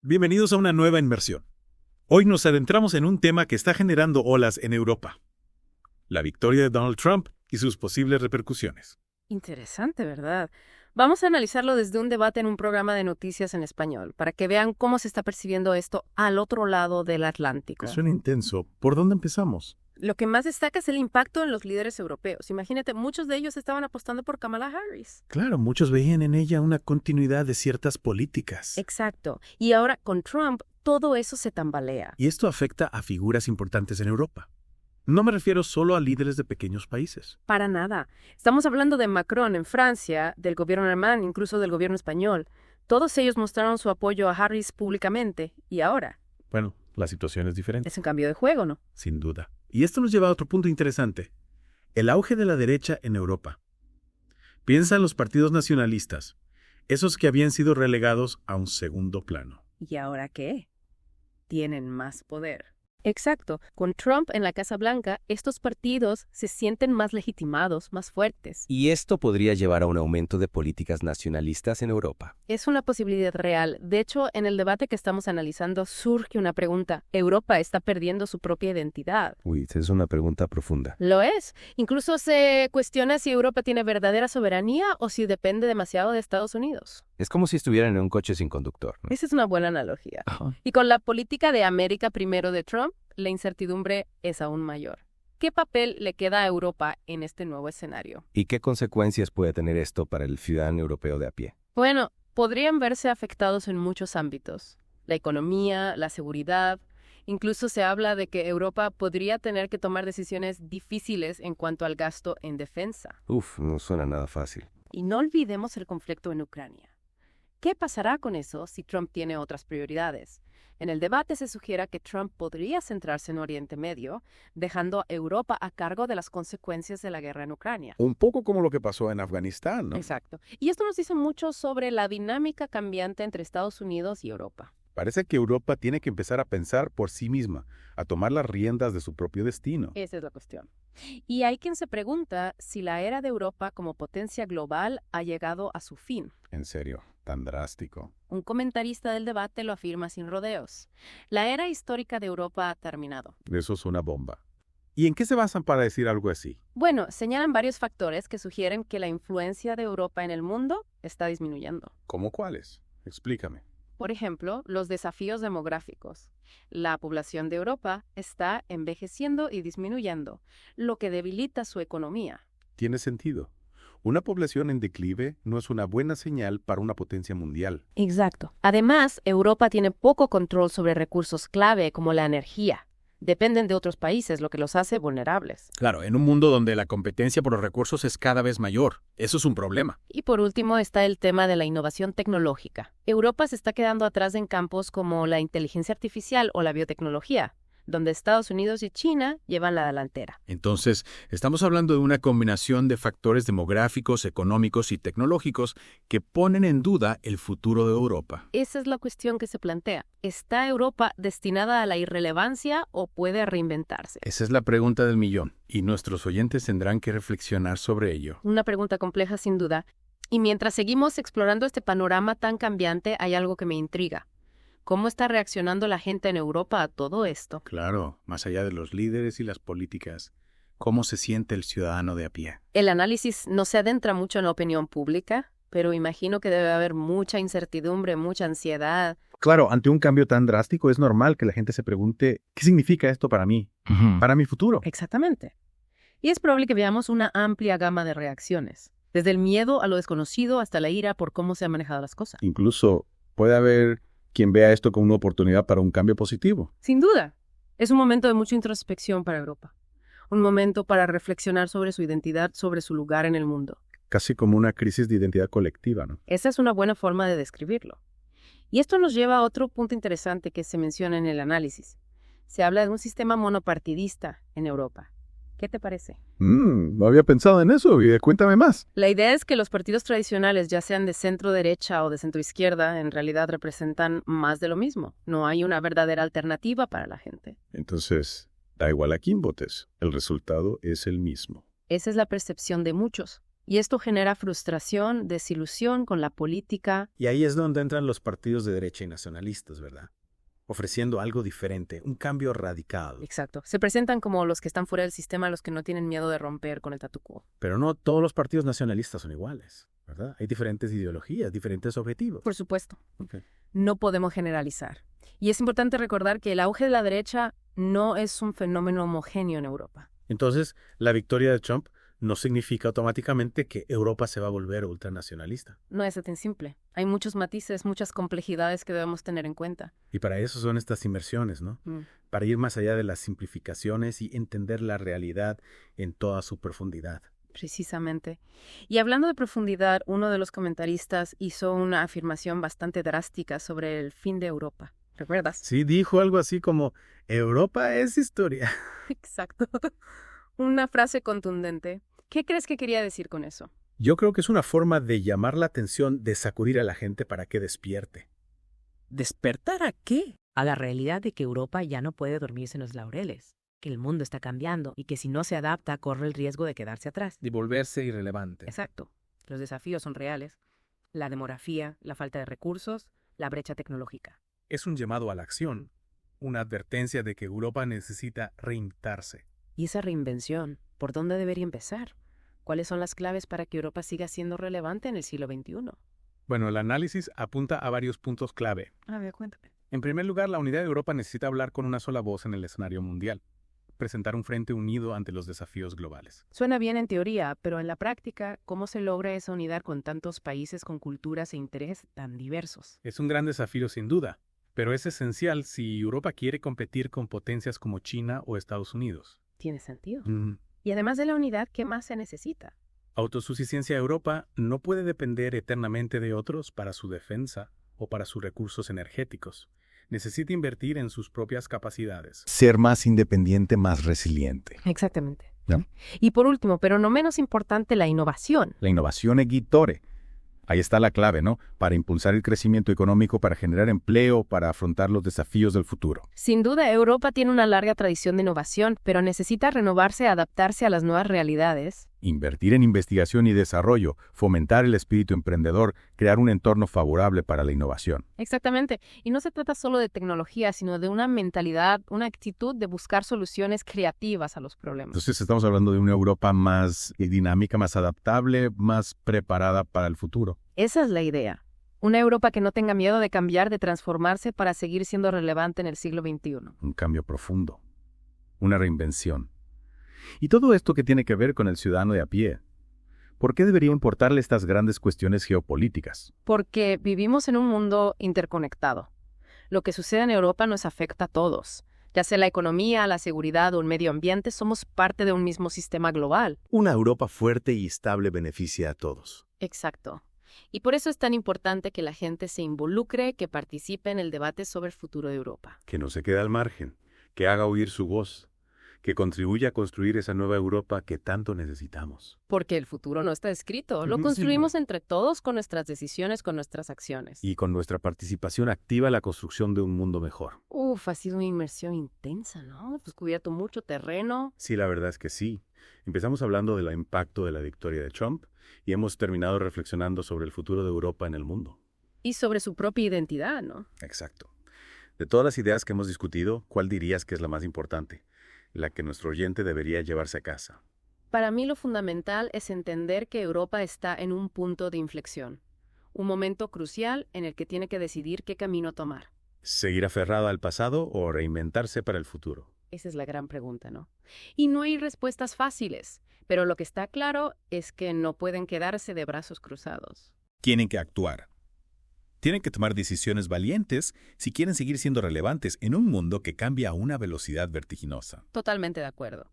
Bienvenidos a una nueva inmersión. Hoy nos adentramos en un tema que está generando olas en Europa: la victoria de Donald Trump y sus posibles repercusiones. Interesante, ¿verdad? Vamos a analizarlo desde un debate en un programa de noticias en español, para que vean cómo se está percibiendo esto al otro lado del Atlántico. Suena intenso. ¿Por dónde empezamos? Lo que más destaca es el impacto en los líderes europeos. Imagínate, muchos de ellos estaban apostando por Kamala Harris. Claro, muchos veían en ella una continuidad de ciertas políticas. Exacto. Y ahora, con Trump, todo eso se tambalea. Y esto afecta a figuras importantes en Europa. No me refiero solo a líderes de pequeños países. Para nada. Estamos hablando de Macron en Francia, del gobierno alemán, incluso del gobierno español. Todos ellos mostraron su apoyo a Harris públicamente. ¿Y ahora? Bueno, la situación es diferente. Es un cambio de juego, ¿no? Sin duda. Y esto nos lleva a otro punto interesante: el auge de la derecha en Europa. Piensa en los partidos nacionalistas, esos que habían sido relegados a un segundo plano. ¿Y ahora qué? Tienen más poder. Exacto. Con Trump en la Casa Blanca, estos partidos se sienten más legitimados, más fuertes. Y esto podría llevar a un aumento de políticas nacionalistas en Europa. Es una posibilidad real. De hecho, en el debate que estamos analizando surge una pregunta. ¿Europa está perdiendo su propia identidad? Uy, esa es una pregunta profunda. Lo es. Incluso se cuestiona si Europa tiene verdadera soberanía o si depende demasiado de Estados Unidos. Es como si estuvieran en un coche sin conductor, ¿no? Esa es una buena analogía. Ajá. Y con la política de América primero de Trump, la incertidumbre es aún mayor. ¿Qué papel le queda a Europa en este nuevo escenario? ¿Y qué consecuencias puede tener esto para el ciudadano europeo de a pie? Bueno, podrían verse afectados en muchos ámbitos. La economía, la seguridad. Incluso se habla de que Europa podría tener que tomar decisiones difíciles en cuanto al gasto en defensa. Uf, no suena nada fácil. Y no olvidemos el conflicto en Ucrania. ¿Qué pasará con eso si Trump tiene otras prioridades? En el debate se sugiere que Trump podría centrarse en Oriente Medio, dejando a Europa a cargo de las consecuencias de la guerra en Ucrania. Un poco como lo que pasó en Afganistán, ¿no? Exacto. Y esto nos dice mucho sobre la dinámica cambiante entre Estados Unidos y Europa. Parece que Europa tiene que empezar a pensar por sí misma, a tomar las riendas de su propio destino. Esa es la cuestión. Y hay quien se pregunta si la era de Europa como potencia global ha llegado a su fin. En serio, tan drástico. Un comentarista del debate lo afirma sin rodeos. La era histórica de Europa ha terminado. Eso es una bomba. ¿Y en qué se basan para decir algo así? Bueno, señalan varios factores que sugieren que la influencia de Europa en el mundo está disminuyendo. ¿Cómo cuáles? Explícame. Por ejemplo, los desafíos demográficos. La población de Europa está envejeciendo y disminuyendo, lo que debilita su economía. Tiene sentido. Una población en declive no es una buena señal para una potencia mundial. Exacto. Además, Europa tiene poco control sobre recursos clave como la energía. Dependen de otros países, lo que los hace vulnerables. Claro, en un mundo donde la competencia por los recursos es cada vez mayor. Eso es un problema. Y por último está el tema de la innovación tecnológica. Europa se está quedando atrás en campos como la inteligencia artificial o la biotecnología, donde Estados Unidos y China llevan la delantera. Entonces, estamos hablando de una combinación de factores demográficos, económicos y tecnológicos que ponen en duda el futuro de Europa. Esa es la cuestión que se plantea. ¿Está Europa destinada a la irrelevancia o puede reinventarse? Esa es la pregunta del millón, y nuestros oyentes tendrán que reflexionar sobre ello. Una pregunta compleja sin duda. Y mientras seguimos explorando este panorama tan cambiante, hay algo que me intriga. ¿Cómo está reaccionando la gente en Europa a todo esto? Claro, más allá de los líderes y las políticas, ¿cómo se siente el ciudadano de a pie? El análisis no se adentra mucho en la opinión pública, pero imagino que debe haber mucha incertidumbre, mucha ansiedad. Claro, ante un cambio tan drástico es normal que la gente se pregunte: ¿qué significa esto para mí? Para mi futuro. Exactamente. Y es probable que veamos una amplia gama de reacciones, desde el miedo a lo desconocido hasta la ira por cómo se han manejado las cosas. Incluso puede haber quien vea esto como una oportunidad para un cambio positivo. Sin duda, es un momento de mucha introspección para Europa. Un momento para reflexionar sobre su identidad, sobre su lugar en el mundo. Casi como una crisis de identidad colectiva, ¿no? Esa es una buena forma de describirlo. Y esto nos lleva a otro punto interesante que se menciona en el análisis. Se habla de un sistema monopartidista en Europa. ¿Qué te parece? No había pensado en eso. Cuéntame más. La idea es que los partidos tradicionales, ya sean de centro derecha o de centro izquierda, en realidad representan más de lo mismo. No hay una verdadera alternativa para la gente. Entonces, da igual a quién votes. El resultado es el mismo. Esa es la percepción de muchos. Y esto genera frustración, desilusión con la política. Y ahí es donde entran los partidos de derecha y nacionalistas, ¿verdad? Ofreciendo algo diferente, un cambio radical. Exacto. Se presentan como los que están fuera del sistema, los que no tienen miedo de romper con el statu quo. Pero no todos los partidos nacionalistas son iguales, ¿verdad? Hay diferentes ideologías, diferentes objetivos. Por supuesto. Okay. No podemos generalizar. Y es importante recordar que el auge de la derecha no es un fenómeno homogéneo en Europa. Entonces, la victoria de Trump no significa automáticamente que Europa se va a volver ultranacionalista. No es tan simple. Hay muchos matices, muchas complejidades que debemos tener en cuenta. Y para eso son estas inmersiones, ¿no? Para ir más allá de las simplificaciones y entender la realidad en toda su profundidad. Precisamente. Y hablando de profundidad, uno de los comentaristas hizo una afirmación bastante drástica sobre el fin de Europa. ¿Recuerdas? Sí, dijo algo así como, Europa es historia. Exacto. Una frase contundente. ¿Qué crees que quería decir con eso? Yo creo que es una forma de llamar la atención, de sacudir a la gente para que despierte. ¿Despertar a qué? A la realidad de que Europa ya no puede dormirse en los laureles, que el mundo está cambiando y que si no se adapta corre el riesgo de quedarse atrás. De volverse irrelevante. Exacto. Los desafíos son reales. La demografía, la falta de recursos, la brecha tecnológica. Es un llamado a la acción, una advertencia de que Europa necesita reinventarse. ¿Y esa reinvención? ¿Por dónde debería empezar? ¿Cuáles son las claves para que Europa siga siendo relevante en el siglo XXI? Bueno, el análisis apunta a varios puntos clave. A ver, cuéntame. En primer lugar, la unidad de Europa necesita hablar con una sola voz en el escenario mundial, presentar un frente unido ante los desafíos globales. Suena bien en teoría, pero en la práctica, ¿cómo se logra esa unidad con tantos países con culturas e intereses tan diversos? Es un gran desafío sin duda, pero es esencial si Europa quiere competir con potencias como China o Estados Unidos. Tiene sentido. Y además de la unidad, ¿qué más se necesita? Autosuficiencia de Europa no puede depender eternamente de otros para su defensa o para sus recursos energéticos. Necesita invertir en sus propias capacidades. Ser más independiente, más resiliente. Exactamente. ¿No? Y por último, pero no menos importante, la innovación. La innovación es guitore. Ahí está la clave, ¿no? Para impulsar el crecimiento económico, para generar empleo, para afrontar los desafíos del futuro. Sin duda, Europa tiene una larga tradición de innovación, pero necesita renovarse, adaptarse a las nuevas realidades. Invertir en investigación y desarrollo, fomentar el espíritu emprendedor, crear un entorno favorable para la innovación. Exactamente. Y no se trata solo de tecnología, sino de una mentalidad, una actitud de buscar soluciones creativas a los problemas. Entonces estamos hablando de una Europa más dinámica, más adaptable, más preparada para el futuro. Esa es la idea. Una Europa que no tenga miedo de cambiar, de transformarse para seguir siendo relevante en el siglo XXI. Un cambio profundo. Una reinvención. Y todo esto que tiene que ver con el ciudadano de a pie. ¿Por qué debería importarle estas grandes cuestiones geopolíticas? Porque vivimos en un mundo interconectado. Lo que sucede en Europa nos afecta a todos. Ya sea la economía, la seguridad o el medio ambiente, somos parte de un mismo sistema global. Una Europa fuerte y estable beneficia a todos. Exacto. Y por eso es tan importante que la gente se involucre, que participe en el debate sobre el futuro de Europa. Que no se quede al margen, que haga oír su voz, que contribuya a construir esa nueva Europa que tanto necesitamos. Porque el futuro no está escrito, lo construimos entre todos con nuestras decisiones, con nuestras acciones. Y con nuestra participación activa en la construcción de un mundo mejor. Ha sido una inmersión intensa, ¿no? Hemos descubierto mucho terreno. Sí, la verdad es que sí. Empezamos hablando del impacto de la victoria de Trump y hemos terminado reflexionando sobre el futuro de Europa en el mundo. Y sobre su propia identidad, ¿no? Exacto. De todas las ideas que hemos discutido, ¿cuál dirías que es la más importante? La que nuestro oyente debería llevarse a casa. Para mí lo fundamental es entender que Europa está en un punto de inflexión, un momento crucial en el que tiene que decidir qué camino tomar. ¿Seguir aferrada al pasado o reinventarse para el futuro? Esa es la gran pregunta, ¿no? Y no hay respuestas fáciles, pero lo que está claro es que no pueden quedarse de brazos cruzados. Tienen que actuar. Tienen que tomar decisiones valientes si quieren seguir siendo relevantes en un mundo que cambia a una velocidad vertiginosa. Totalmente de acuerdo.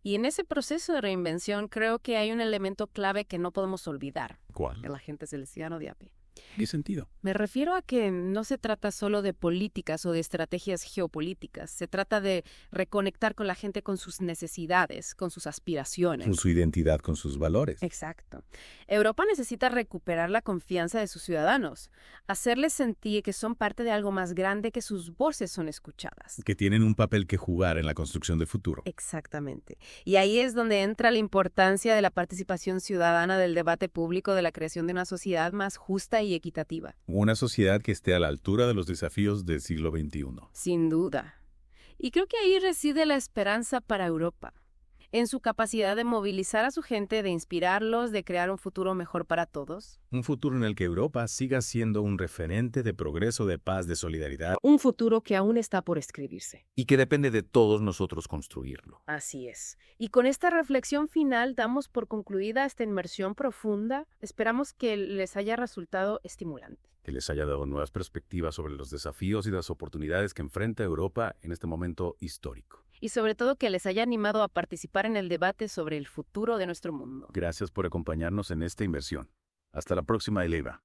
Y en ese proceso de reinvención creo que hay un elemento clave que no podemos olvidar. ¿Cuál? De la gente celestiano de a pie. ¿Qué sentido? Me refiero a que no se trata solo de políticas o de estrategias geopolíticas. Se trata de reconectar con la gente, con sus necesidades, con sus aspiraciones. Con su identidad, con sus valores. Exacto. Europa necesita recuperar la confianza de sus ciudadanos, hacerles sentir que son parte de algo más grande, que sus voces son escuchadas. Que tienen un papel que jugar en la construcción del futuro. Exactamente. Y ahí es donde entra la importancia de la participación ciudadana, del debate público, de la creación de una sociedad más justa y equitativa. Una sociedad que esté a la altura de los desafíos del siglo XXI. Sin duda. Y creo que ahí reside la esperanza para Europa, en su capacidad de movilizar a su gente, de inspirarlos, de crear un futuro mejor para todos. Un futuro en el que Europa siga siendo un referente de progreso, de paz, de solidaridad. Un futuro que aún está por escribirse. Y que depende de todos nosotros construirlo. Así es. Y con esta reflexión final damos por concluida esta inmersión profunda. Esperamos que les haya resultado estimulante. Que les haya dado nuevas perspectivas sobre los desafíos y las oportunidades que enfrenta Europa en este momento histórico. Y sobre todo que les haya animado a participar en el debate sobre el futuro de nuestro mundo. Gracias por acompañarnos en esta inversión. Hasta la próxima, Eleva.